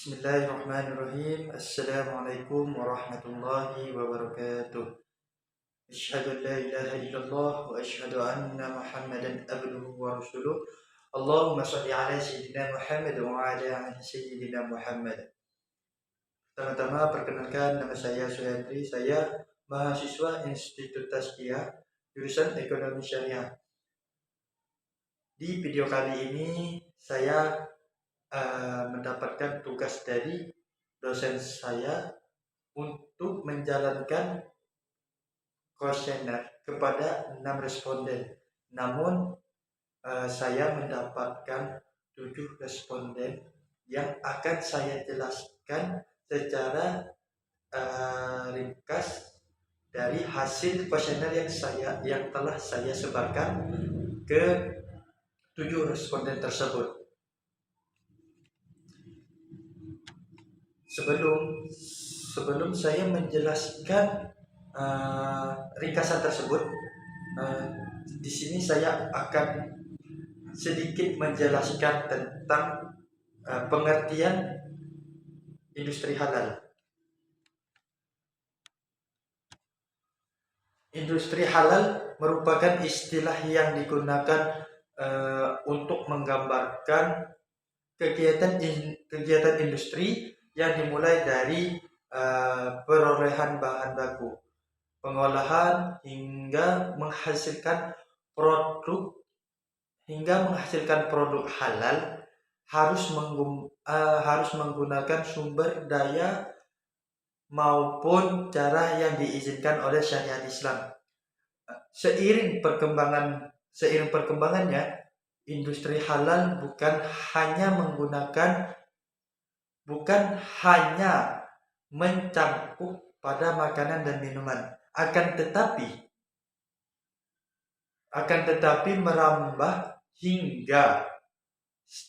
Bismillahirrahmanirrahim. Assalamualaikum warahmatullahi wabarakatuh. Asyhadu an la ilaha illallah wa asyhadu anna Muhammadan abduhu wa rasuluh. Allahumma shalli ala sayyidina Muhammad wa ala ali sayyidina Muhammad. Pertama-tama perkenalkan, nama saya Suyandri. Saya mahasiswa Institut Tazkiyah jurusan Ekonomi Syariah. Di video kali ini saya mendapatkan tugas dari dosen saya untuk menjalankan kuesioner kepada 6 responden. Namun saya mendapatkan 7 responden yang akan saya jelaskan secara ringkas dari hasil kuesioner yang telah saya sebarkan ke 7 responden tersebut. Sebelum saya menjelaskan ringkasan tersebut, di sini saya akan sedikit menjelaskan tentang pengertian industri halal. Industri halal merupakan istilah yang digunakan untuk menggambarkan kegiatan industri yang dimulai dari perolehan bahan baku, pengolahan hingga menghasilkan produk halal harus menggunakan sumber daya maupun cara yang diizinkan oleh syariat Islam. Seiring perkembangannya, industri halal bukan hanya mencakup pada makanan dan minuman, akan tetapi merambah hingga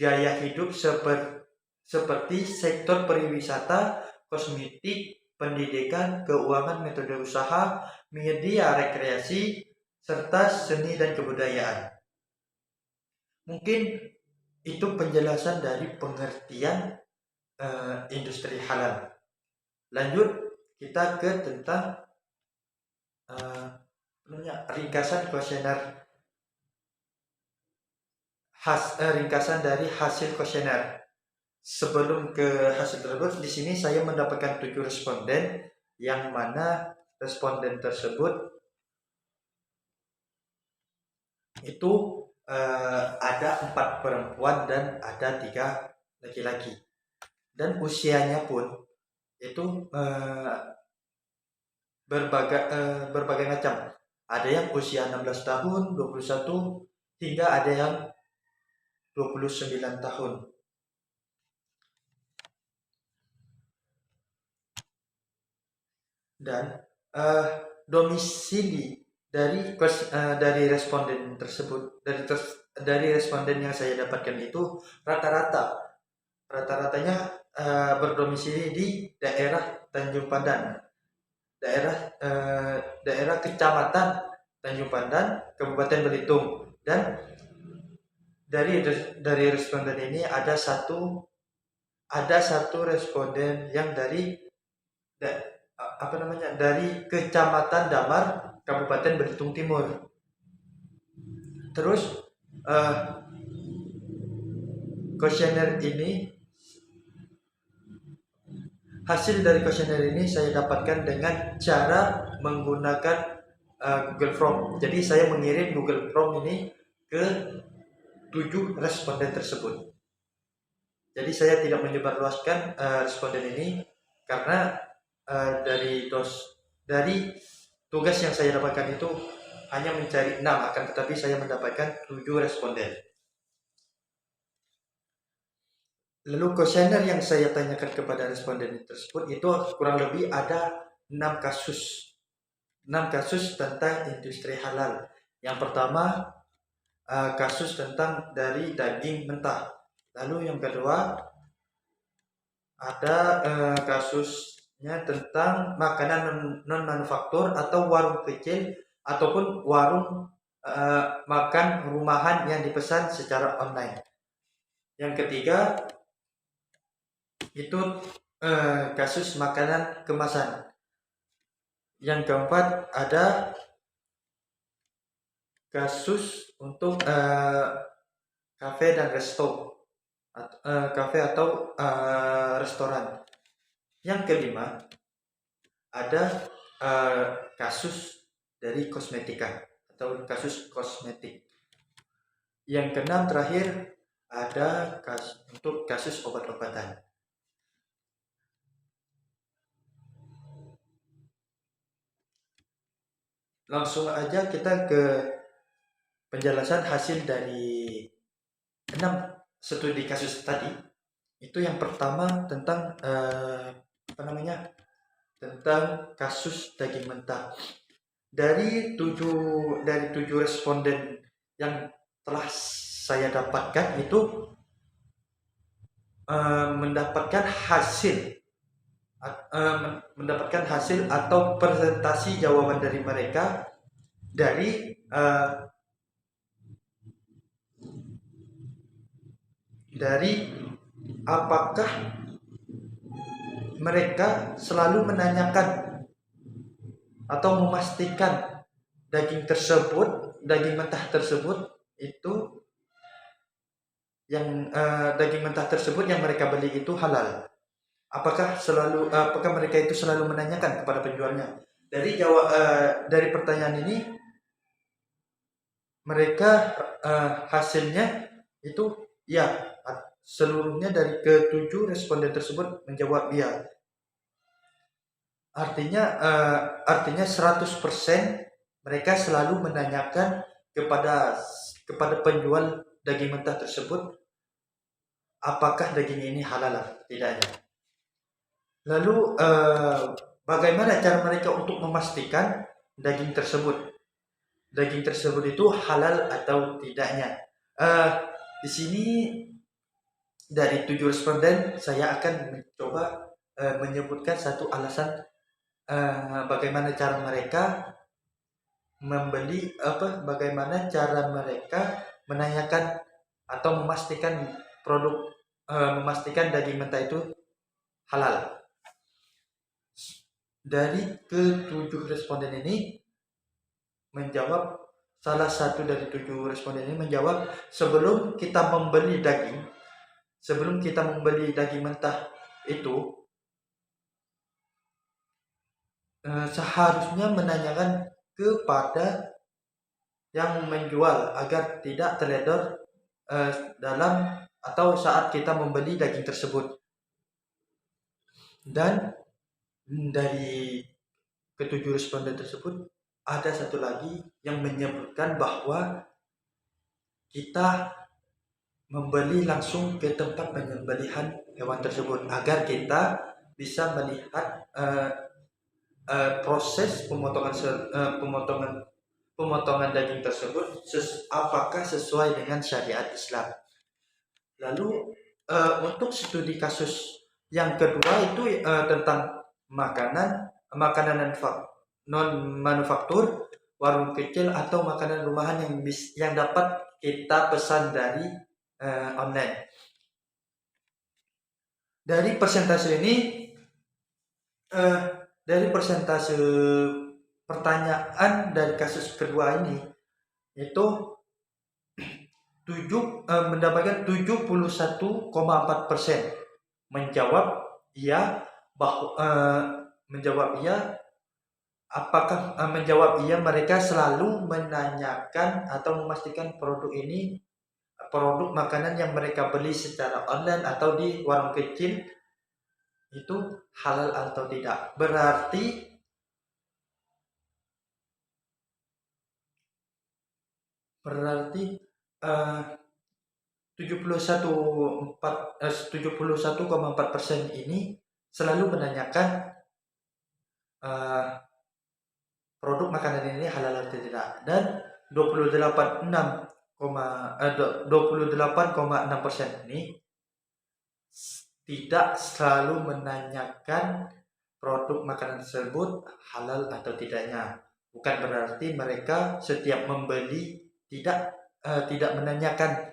gaya hidup seperti sektor pariwisata, kosmetik, pendidikan, keuangan, metode usaha, media rekreasi, serta seni dan kebudayaan. Mungkin itu penjelasan dari pengertian industri halal. Lanjut kita ke tentang ringkasan kuesioner, ringkasan dari hasil kuesioner. Sebelum ke hasil tersebut, di sini saya mendapatkan 7 responden, yang mana responden tersebut itu ada 4 perempuan dan ada 3 laki-laki. Dan usianya pun itu berbagai macam. Ada yang usia 16 tahun, 21, hingga ada yang 29 tahun. Dan domisili dari responden tersebut, dari responden yang saya dapatkan itu rata-ratanya berdomisili di daerah Tanjung Pandan, daerah Kecamatan Tanjung Pandan, Kabupaten Belitung. Dan dari responden ini ada satu responden yang dari Kecamatan Damar, Kabupaten Belitung Timur. Terus hasil dari kuesioner ini saya dapatkan dengan cara menggunakan Google Form. Jadi saya mengirim Google Form ini ke 7 responden tersebut. Jadi saya tidak menyebarluaskan responden ini karena dari tugas yang saya dapatkan itu hanya mencari 6, akan tetapi saya mendapatkan 7 responden. Lalu kuesioner yang saya tanyakan kepada responden tersebut itu kurang lebih ada 6 kasus tentang industri halal. Yang pertama kasus tentang dari daging mentah. Lalu yang kedua ada kasusnya tentang makanan non manufaktur atau warung kecil ataupun warung makan rumahan yang dipesan secara online. Yang itu kasus makanan kemasan. Yang keempat ada kasus untuk kafe dan kafe atau restoran. Yang kelima ada kasus dari kosmetika atau kasus kosmetik. Yang keenam terakhir ada untuk kasus obat-obatan. Langsung aja kita ke penjelasan hasil dari 6 studi kasus tadi. Itu yang pertama tentang tentang kasus daging mentah. Dari 7 responden yang telah saya dapatkan itu mendapatkan hasil atau presentasi jawaban dari mereka dari apakah mereka selalu menanyakan atau memastikan daging mentah tersebut itu daging mentah tersebut yang mereka beli itu halal. Apakah mereka itu selalu menanyakan kepada penjualnya? Dari pertanyaan ini mereka hasilnya itu ya, seluruhnya dari ke-7 responden tersebut menjawab ya. Artinya 100% mereka selalu menanyakan kepada penjual daging mentah tersebut apakah daging ini halal atau tidaknya. Lalu bagaimana cara mereka untuk memastikan daging tersebut itu halal atau tidaknya? Di sini dari 7 responden saya akan mencoba menyebutkan satu alasan bagaimana cara mereka bagaimana cara mereka menanyakan atau memastikan memastikan daging mentah itu halal. Dari ke-7 responden ini menjawab, salah satu dari 7 responden ini menjawab, sebelum kita membeli daging mentah itu seharusnya menanyakan kepada yang menjual agar tidak teledor dalam atau saat kita membeli daging tersebut. Dan dari ke-7 responden tersebut ada satu lagi yang menyebutkan bahwa kita membeli langsung ke tempat penyembelihan hewan tersebut agar kita bisa melihat proses pemotongan daging tersebut apakah sesuai dengan syariat Islam. Lalu untuk studi kasus yang kedua itu tentang makanan non manufaktur, warung kecil atau makanan rumahan yang dapat kita pesan dari online. Dari persentase pertanyaan dari kasus kedua ini itu mendapatkan 71,4% menjawab iya mereka selalu menanyakan atau memastikan produk makanan yang mereka beli secara online atau di warung kecil itu halal atau tidak. Berarti 71,4% ini selalu menanyakan produk makanan ini halal atau tidak, dan 28,6% ini tidak selalu menanyakan produk makanan tersebut halal atau tidaknya. Bukan berarti mereka setiap membeli tidak menanyakan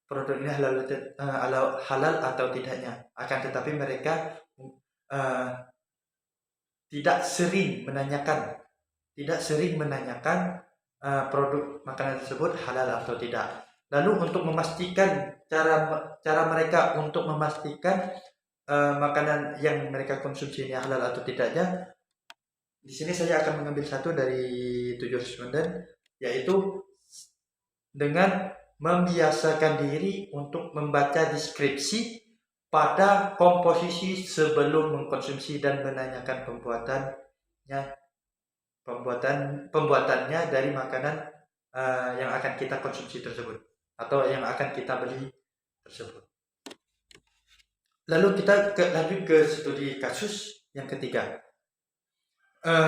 produk ini halal atau tidaknya. Akan tetapi mereka uh, tidak sering menanyakan produk makanan tersebut halal atau tidak. Lalu untuk memastikan cara mereka untuk memastikan makanan yang mereka konsumsi ini halal atau tidaknya, di sini saya akan mengambil satu dari 7 responden, yaitu dengan membiasakan diri untuk membaca deskripsi pada komposisi sebelum mengkonsumsi dan menanyakan pembuatannya dari makanan yang akan kita konsumsi tersebut atau yang akan kita beli tersebut. Lalu kita lanjut ke studi kasus yang ketiga.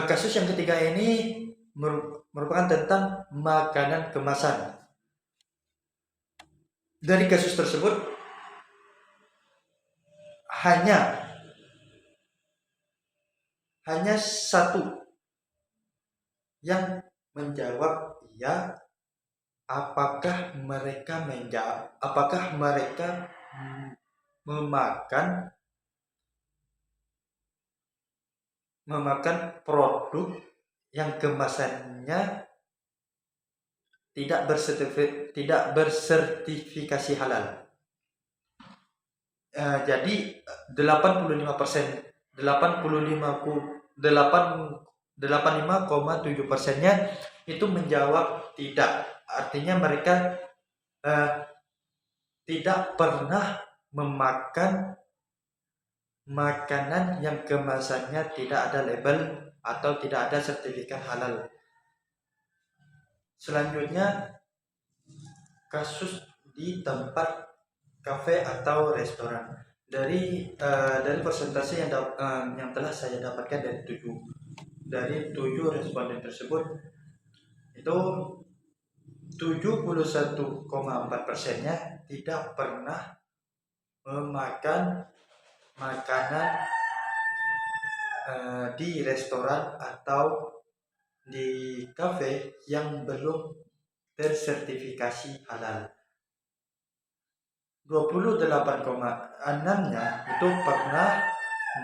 Kasus yang ketiga ini merupakan tentang makanan kemasan. Dari kasus tersebut hanya satu yang menjawab iya, apakah mereka memakan produk yang kemasannya tidak bersertifikasi halal. Jadi 85,7%-nya itu menjawab tidak. Artinya mereka tidak pernah memakan makanan yang kemasannya tidak ada label atau tidak ada sertifikat halal. Selanjutnya, kasus di tempat kafe atau restoran. Dari persentase yang telah saya dapatkan dari 7 responden tersebut, itu 71,4%-nya tidak pernah memakan makanan di restoran atau di kafe yang belum tersertifikasi halal. 28,6%-nya itu pernah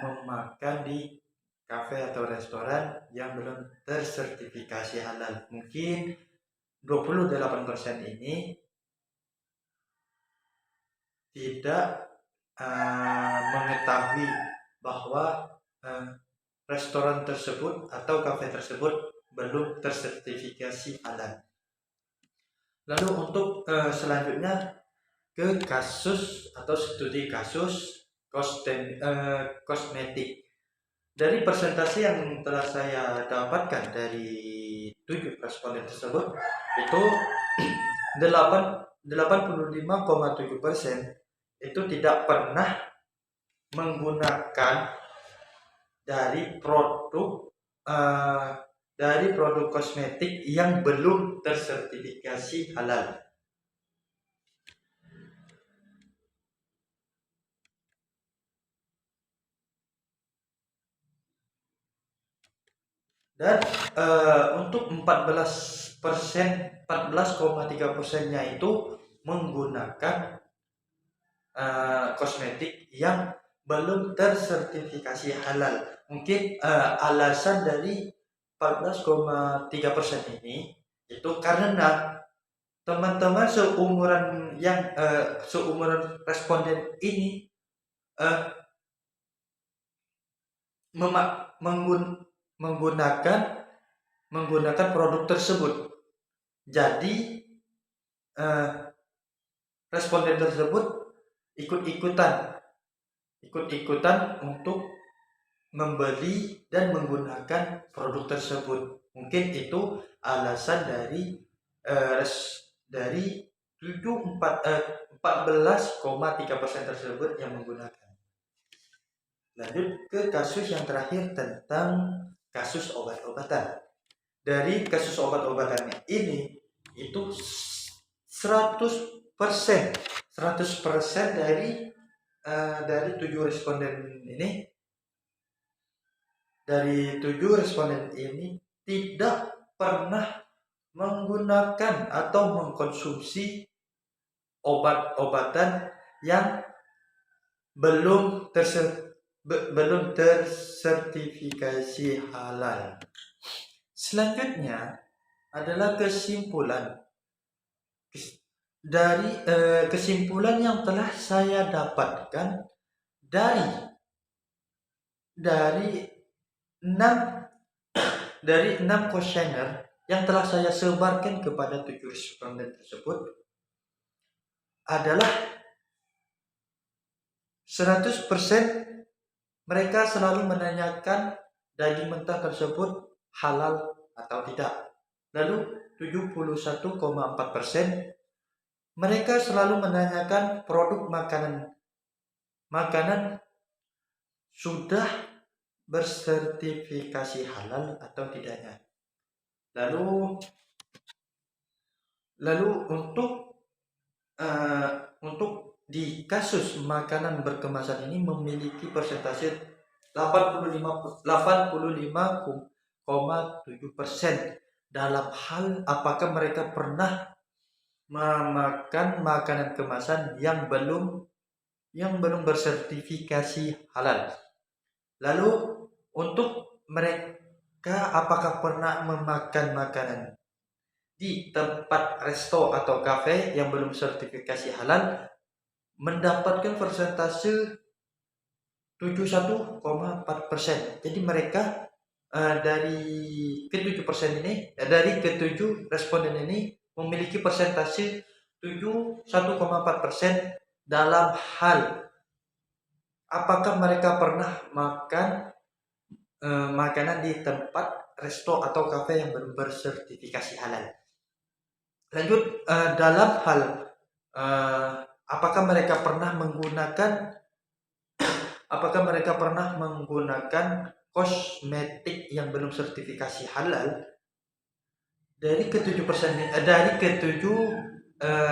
memakan di kafe atau restoran yang belum tersertifikasi halal. Mungkin 28% ini tidak mengetahui bahwa restoran tersebut atau kafe tersebut belum tersertifikasi halal. Lalu untuk selanjutnya ke kasus atau studi kasus kosmetik. Dari persentase yang telah saya dapatkan dari 7 responden tersebut, itu 85,7% itu tidak pernah menggunakan dari produk kosmetik yang belum tersertifikasi halal. Dan untuk 14,3%-nya itu menggunakan kosmetik yang belum tersertifikasi halal. Mungkin alasan dari 14,3% ini itu karena teman-teman seumuran responden ini menggunakan produk tersebut. Jadi responden tersebut ikut-ikutan untuk membeli dan menggunakan produk tersebut. Mungkin itu alasan dari 14,3% tersebut yang menggunakan. Lanjut ke kasus yang terakhir tentang kasus obat-obatan. Dari kasus obat-obatannya ini itu 100% dari 7 responden ini, tidak pernah menggunakan atau mengkonsumsi obat-obatan yang belum tersertifikasi halal. Selanjutnya adalah kesimpulan. Dari kesimpulan yang telah saya dapatkan dari 6 kuesioner yang telah saya sebarkan kepada 7 responden tersebut adalah 100% mereka selalu menanyakan daging mentah tersebut halal atau tidak. Lalu 71,4% mereka selalu menanyakan produk makanan sudah bersertifikasi halal atau tidaknya. Lalu untuk di kasus makanan berkemasan ini memiliki persentase 85,7% dalam hal apakah mereka pernah memakan makanan kemasan yang belum bersertifikasi halal. Lalu untuk mereka apakah pernah memakan makanan di tempat resto atau kafe yang belum sertifikasi halal, mendapatkan persentase 71,4%. Jadi mereka dari ke-7% ini, dari ke-7 responden ini memiliki persentase 71,4% dalam hal apakah mereka pernah makan makanan di tempat resto atau kafe yang belum bersertifikasi halal. Lanjut, dalam hal apakah mereka pernah menggunakan kosmetik yang belum sertifikasi halal. Dari ke-7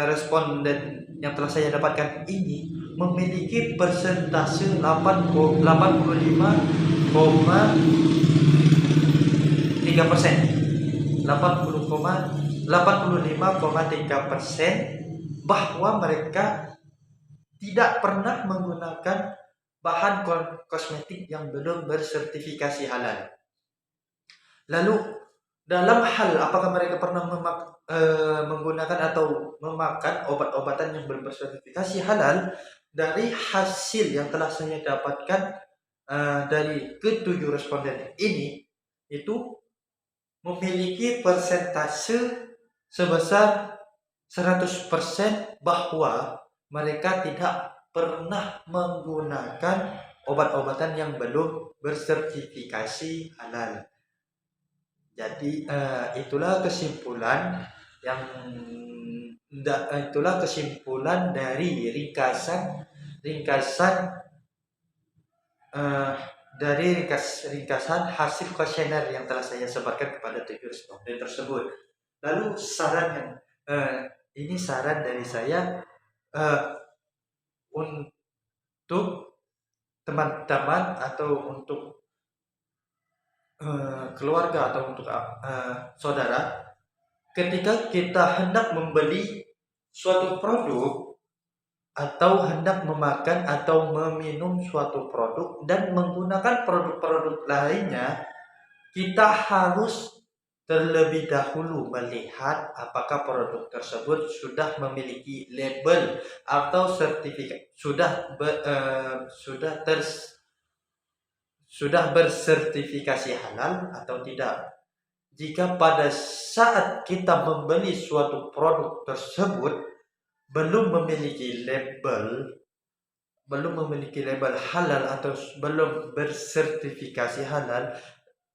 responden yang telah saya dapatkan ini memiliki persentase 85,3% bahwa mereka tidak pernah menggunakan bahan kosmetik yang belum bersertifikasi halal. Lalu dalam hal apakah mereka pernah menggunakan atau memakan obat-obatan yang belum bersertifikasi halal, dari hasil yang telah saya dapatkan dari ke-7 responden ini itu memiliki persentase sebesar 100% bahwa mereka tidak pernah menggunakan obat-obatan yang belum bersertifikasi halal. Jadi itulah kesimpulan dari ringkasan hasil kuesioner yang telah saya sebarkan kepada 7 responden tersebut. Lalu saran dari saya untuk teman-teman atau untuk keluarga atau untuk saudara, ketika kita hendak membeli suatu produk atau hendak memakan atau meminum suatu produk dan menggunakan produk-produk lainnya, kita harus terlebih dahulu melihat apakah produk tersebut sudah memiliki label atau sertifikat sudah bersertifikasi halal atau tidak. Jika pada saat kita membeli suatu produk tersebut belum memiliki label halal atau belum bersertifikasi halal,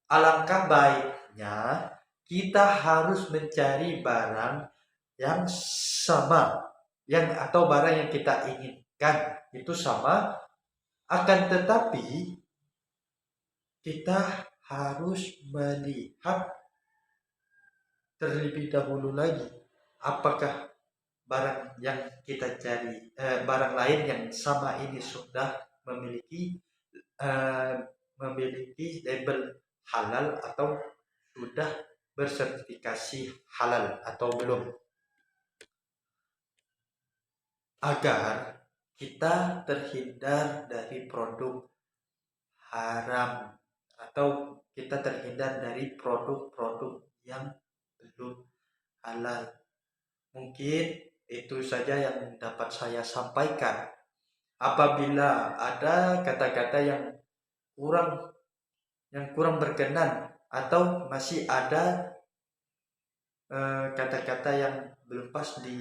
alangkah baiknya kita harus mencari barang yang sama, atau barang yang kita inginkan itu sama, akan tetapi kita harus melihat terlebih dahulu lagi apakah barang yang kita cari, barang lain yang sama ini sudah memiliki label halal atau sudah bersertifikasi halal atau belum. agar kita terhindar dari produk haram atau kita terhindar dari produk-produk yang belum halal. Mungkin itu saja yang dapat saya sampaikan. Apabila ada kata-kata yang kurang berkenan atau masih ada kata-kata yang belum pas di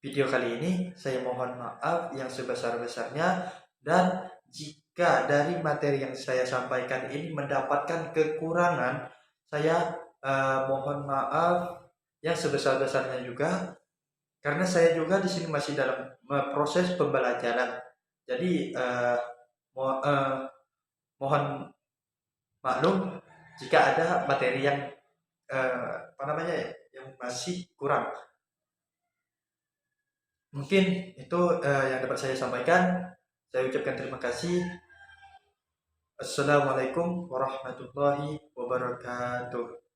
video kali ini, saya mohon maaf yang sebesar-besarnya, dan jika dari materi yang saya sampaikan ini mendapatkan kekurangan, saya mohon maaf yang sebesar-besarnya juga, karena saya juga di sini masih dalam proses pembelajaran. Jadi mohon maklum jika ada materi yang yang masih kurang. Mungkin itu yang dapat saya sampaikan. Saya ucapkan terima kasih. Assalamualaikum warahmatullahi wabarakatuh.